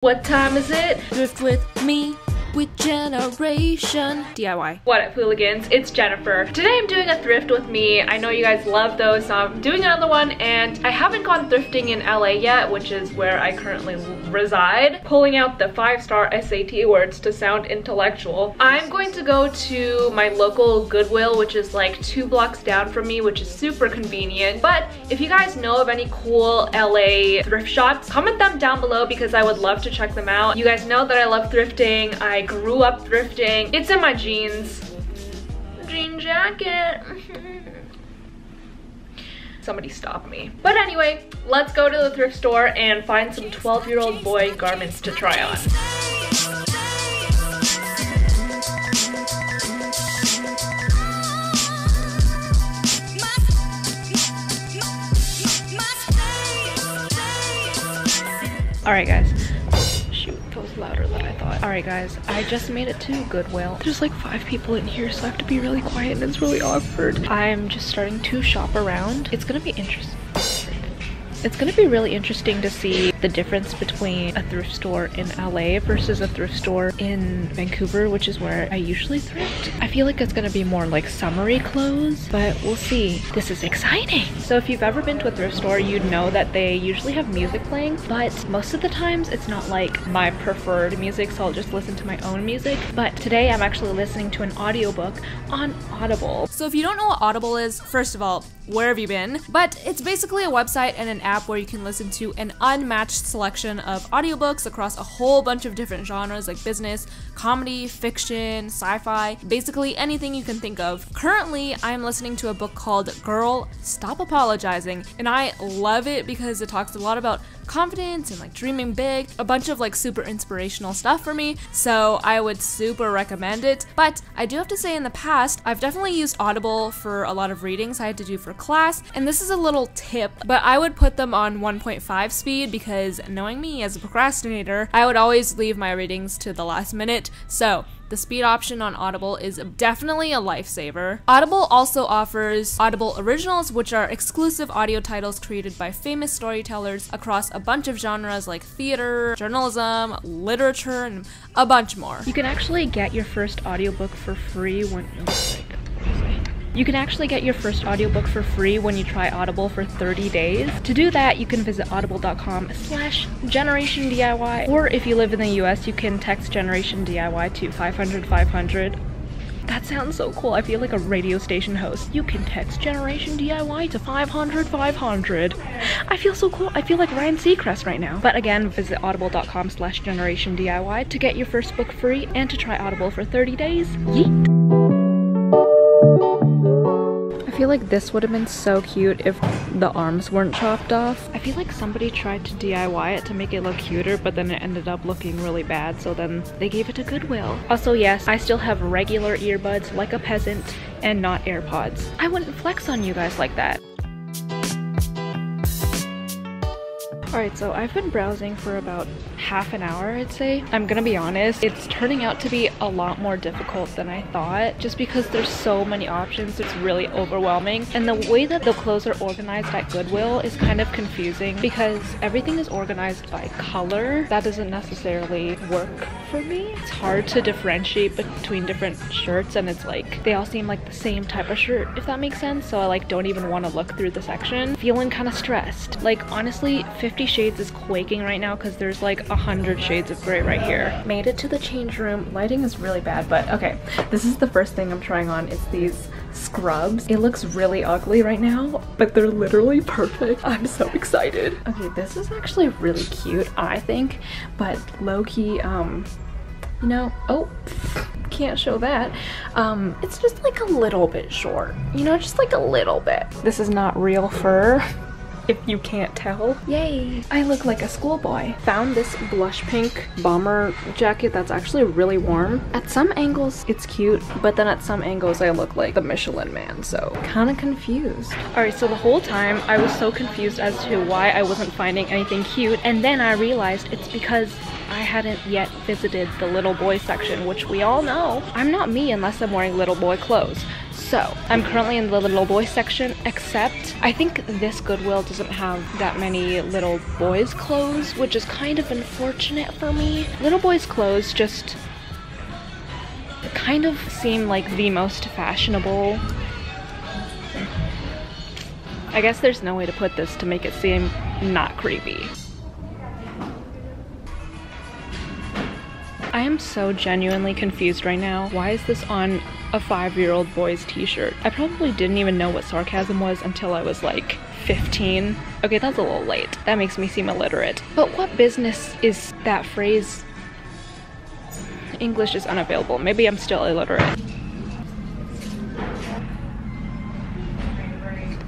What time is it? Thrift with me, with Generation DIY. What up, hooligans? It's Jennifer. Today I'm doing a thrift with me. I know you guys love those, so I'm doing another one, and I haven't gone thrifting in LA yet, which is where I currently reside. Pulling out the 5-star SAT words to sound intellectual. I'm going to go to my local Goodwill, which is like 2 blocks down from me, which is super convenient. But if you guys know of any cool LA thrift shops, comment them down below because I would love to check them out. You guys know that I love thrifting. I grew up thrifting. It's in my jeans. Jean jacket. Somebody stop me. But anyway, let's go to the thrift store and find some 12-year-old boy garments to try on. Alright guys. That was louder than I thought. Alright guys, I just made it to Goodwill. There's like 5 people in here, so I have to be really quiet and it's really awkward. I'm just starting to shop around. It's gonna be interesting. It's gonna be really interesting to see the difference between a thrift store in LA versus a thrift store in Vancouver, which is where I usually thrift. I feel like it's gonna be more like summery clothes, but we'll see. This is exciting. So if you've ever been to a thrift store, you'd know that they usually have music playing, but most of the times it's not like my preferred music, so I'll just listen to my own music. But today I'm actually listening to an audiobook on Audible. So if you don't know what Audible is, first of all, where have you been? But it's basically a website and an app where you can listen to an unmatched selection of audiobooks across a whole bunch of different genres like business, comedy, fiction, sci-fi, basically anything you can think of. Currently, I'm listening to a book called Girl, Stop Apologizing, and I love it because it talks a lot about confidence and like dreaming big, a bunch of like super inspirational stuff for me, so I would super recommend it. But I do have to say, in the past, I've definitely used Audible for a lot of readings I had to do for class, and this is a little tip, but I would put them on 1.5 speed because knowing me as a procrastinator, I would always leave my readings to the last minute, so the speed option on Audible is definitely a lifesaver. Audible also offers Audible Originals, which are exclusive audio titles created by famous storytellers across a bunch of genres like theater, journalism, literature, and a bunch more. You can actually get your first audiobook for free when you try Audible for 30 days. To do that, you can visit audible.com/GenerationDIY, or if you live in the US, you can text Generation DIY to 500-500. That sounds so cool. I feel like a radio station host. You can text Generation DIY to 500-500. I feel so cool. I feel like Ryan Seacrest right now. But again, visit audible.com/GenerationDIY to get your first book free and to try Audible for 30 days. Yeet! I feel like this would have been so cute if the arms weren't chopped off. I feel like somebody tried to DIY it to make it look cuter, but then it ended up looking really bad, so then they gave it to Goodwill. Also, yes, I still have regular earbuds like a peasant and not AirPods. I wouldn't flex on you guys like that. Alright, so I've been browsing for about half an hour, I'd say. I'm gonna be honest, it's turning out to be a lot more difficult than I thought, just because there's so many options. It's really overwhelming, and the way that the clothes are organized at Goodwill is kind of confusing because everything is organized by color. That doesn't necessarily work for me. It's hard to differentiate between different shirts, and it's like they all seem like the same type of shirt, if that makes sense, so I like don't even want to look through the section. Feeling kind of stressed. Like honestly, 50 Shades is quaking right now because there's like 100 shades of gray right here. Made it to the change room. Lighting is really bad, but okay. This is the first thing I'm trying on. It's these scrubs. It looks really ugly right now, but they're literally perfect. I'm so excited. Okay, this is actually really cute, I think, but low-key, you know, oh, can't show that. It's just like a little bit short, you know, just like a little bit. This is not real fur, if you can't tell. Yay! I look like a schoolboy. Found this blush pink bomber jacket that's actually really warm. At some angles it's cute, but then at some angles I look like the Michelin Man, so kind of confused. Alright, so the whole time I was so confused as to why I wasn't finding anything cute, and then I realized it's because I hadn't yet visited the little boy section, which we all know. I'm not me unless I'm wearing little boy clothes. So I'm currently in the little boy section, except I think this Goodwill doesn't have that many little boys clothes, which is kind of unfortunate for me. Little boys clothes just kind of seem like the most fashionable. I guess there's no way to put this to make it seem not creepy. I am so genuinely confused right now. Why is this on a 5-year-old boy's t-shirt? I probably didn't even know what sarcasm was until I was like 15. Okay, that's a little late. That makes me seem illiterate. But what business is that phrase? English is unavailable. Maybe I'm still illiterate.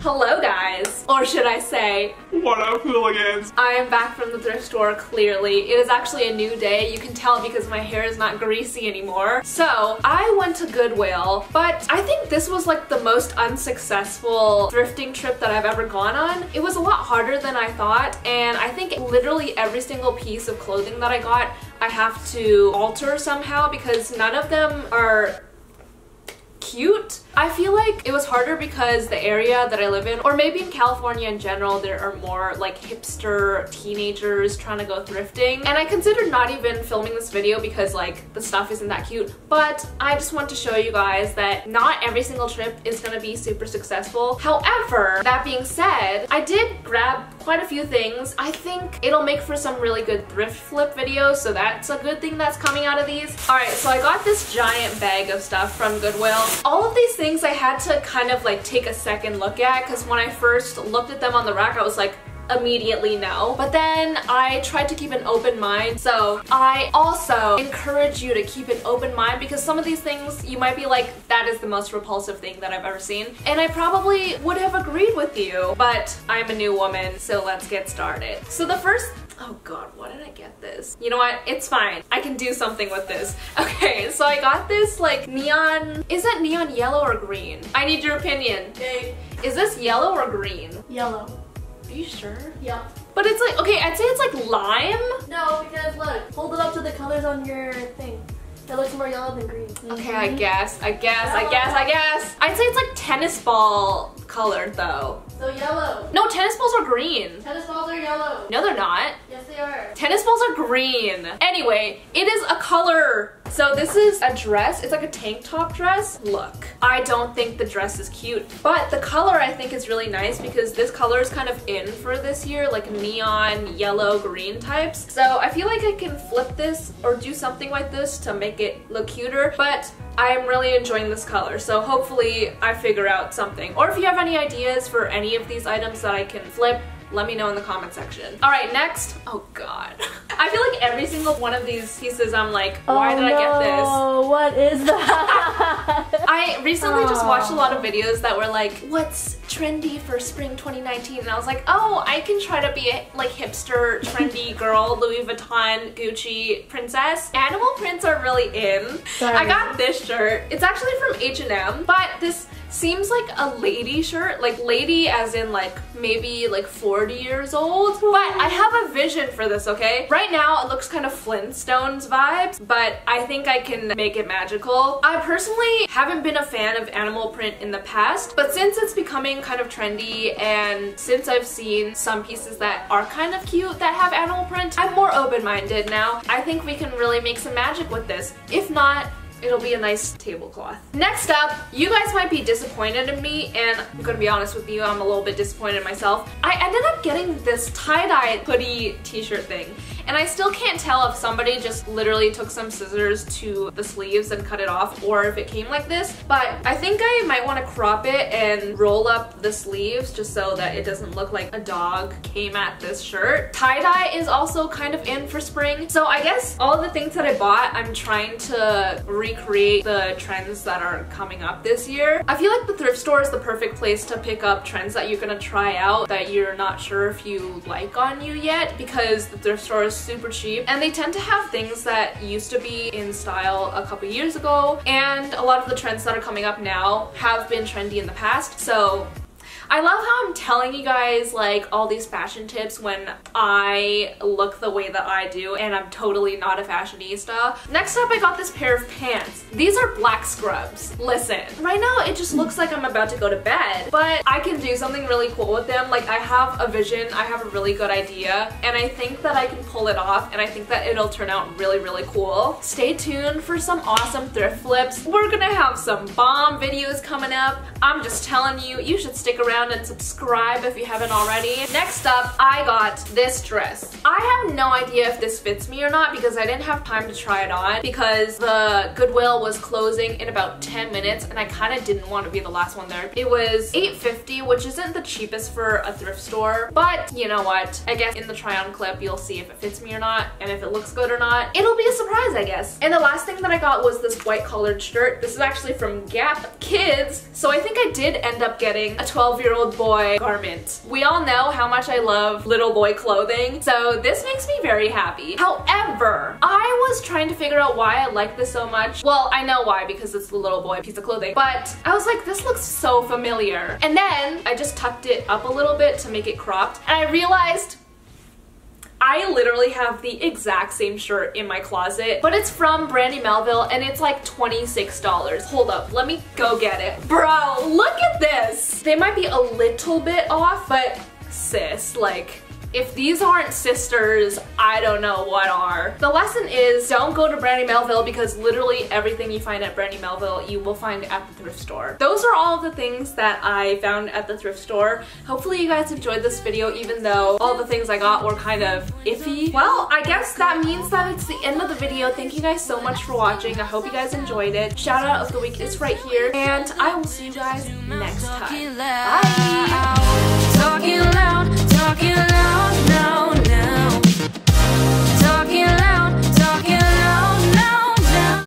Hello guys, or should I say, what up, hooligans? I am back from the thrift store. Clearly it is actually a new day. You can tell because my hair is not greasy anymore. So I went to Goodwill, but I think this was like the most unsuccessful thrifting trip that I've ever gone on. It was a lot harder than I thought, and I think literally every single piece of clothing that I got I have to alter somehow because none of them are cute. I feel like it was harder because the area that I live in, or maybe in California in general, there are more like hipster teenagers trying to go thrifting, and I considered not even filming this video because like the stuff isn't that cute, but I just want to show you guys that not every single trip is gonna be super successful. However, that being said, I did grab quite a few things. I think it'll make for some really good thrift flip videos, so that's a good thing that's coming out of these. Alright, so I got this giant bag of stuff from Goodwill. All of these things I had to kind of like take a second look at because when I first looked at them on the rack I was like, immediately no. But then I tried to keep an open mind, so I also encourage you to keep an open mind because some of these things you might be like, that is the most repulsive thing that I've ever seen, and I probably would have agreed with you, but I'm a new woman, so let's get started. So the first, oh god, why did I get this? You know what? It's fine. I can do something with this. Okay, so I got this like neon, is it neon yellow or green? I need your opinion. Okay. Is this yellow or green? Yellow. Are you sure? Yeah. But it's like, okay, I'd say it's like lime. No, because look, hold it up to the colors on your thing. It looks more yellow than green. Okay, I guess. I'd say it's like tennis ball colored though. So yellow. No, tennis balls are green. Tennis balls are yellow. No, they're not. Yes, they are. Tennis balls are green. Anyway, it is a color. So this is a dress. It's like a tank top dress. Look, I don't think the dress is cute, but the color I think is really nice because this color is kind of in for this year, like neon yellow green types. So I feel like I can flip this or do something like this to make it look cuter, but I'm really enjoying this color. So hopefully I figure out something. Or if you have any ideas for any of these items that I can flip, let me know in the comment section. Alright, next. Oh god. I feel like every single one of these pieces I'm like, why did I get this? Oh, what is that? I recently just watched a lot of videos that were like, what's trendy for spring 2019? And I was like, oh, I can try to be a like hipster, trendy girl, Louis Vuitton, Gucci princess. Animal prints are really in. Sorry. I got this shirt. It's actually from H&M, but this seems like a lady shirt, like lady as in like maybe like 40 years old, but I have a vision for this, okay? Right now it looks kind of Flintstones vibes, but I think I can make it magical. I personally haven't been a fan of animal print in the past, but since it's becoming kind of trendy and since I've seen some pieces that are kind of cute that have animal print, I'm more open-minded now. I think we can really make some magic with this. If not, it'll be a nice tablecloth. Next up, you guys might be disappointed in me, and I'm gonna be honest with you, I'm a little bit disappointed in myself. I ended up getting this tie-dye hoodie t-shirt thing, and I still can't tell if somebody just literally took some scissors to the sleeves and cut it off, or if it came like this, but I think I might want to crop it and roll up the sleeves just so that it doesn't look like a dog came at this shirt. Tie-dye is also kind of in for spring, so I guess all of the things that I bought, I'm trying to recreate the trends that are coming up this year. I feel like the thrift store is the perfect place to pick up trends that you're gonna try out that you're not sure if you like on you yet, because the thrift store is super cheap and they tend to have things that used to be in style a couple years ago, and a lot of the trends that are coming up now have been trendy in the past, so I love how I'm telling you guys like all these fashion tips when I look the way that I do and I'm totally not a fashionista. Next up, I got this pair of pants. These are black scrubs. Listen, right now it just looks like I'm about to go to bed, but I can do something really cool with them. Like I have a vision, I have a really good idea, and I think that I can pull it off, and I think that it'll turn out really, really cool. Stay tuned for some awesome thrift flips. We're gonna have some bomb videos coming up. I'm just telling you, you should stick around and subscribe if you haven't already. Next up, I got this dress. I have no idea if this fits me or not because I didn't have time to try it on because the Goodwill was closing in about 10 minutes and I kind of didn't want to be the last one there. It was $8.50, which isn't the cheapest for a thrift store, but you know what? I guess in the try on clip, you'll see if it fits me or not, and if it looks good or not. It'll be a surprise, I guess. And the last thing that I got was this white collared shirt. This is actually from Gap Kids, so I think I did end up getting a 12-year-old boy garment. We all know how much I love little boy clothing, so this makes me very happy. However, I was trying to figure out why I like this so much. Well, I know why, because it's the little boy piece of clothing, but I was like, this looks so familiar. And then I just tucked it up a little bit to make it cropped, and I realized I literally have the exact same shirt in my closet, but it's from Brandy Melville and it's like $26. Hold up, let me go get it. Bro, look at this. They might be a little bit off, but sis, like, if these aren't sisters, I don't know what are. The lesson is don't go to Brandy Melville because literally everything you find at Brandy Melville you will find at the thrift store. Those are all of the things that I found at the thrift store. Hopefully you guys enjoyed this video even though all the things I got were kind of iffy. Well, I guess that means that it's the end of the video. Thank you guys so much for watching. I hope you guys enjoyed it. Shout out of the week is right here and I will see you guys next time. Bye! Talking loud, now, talking loud.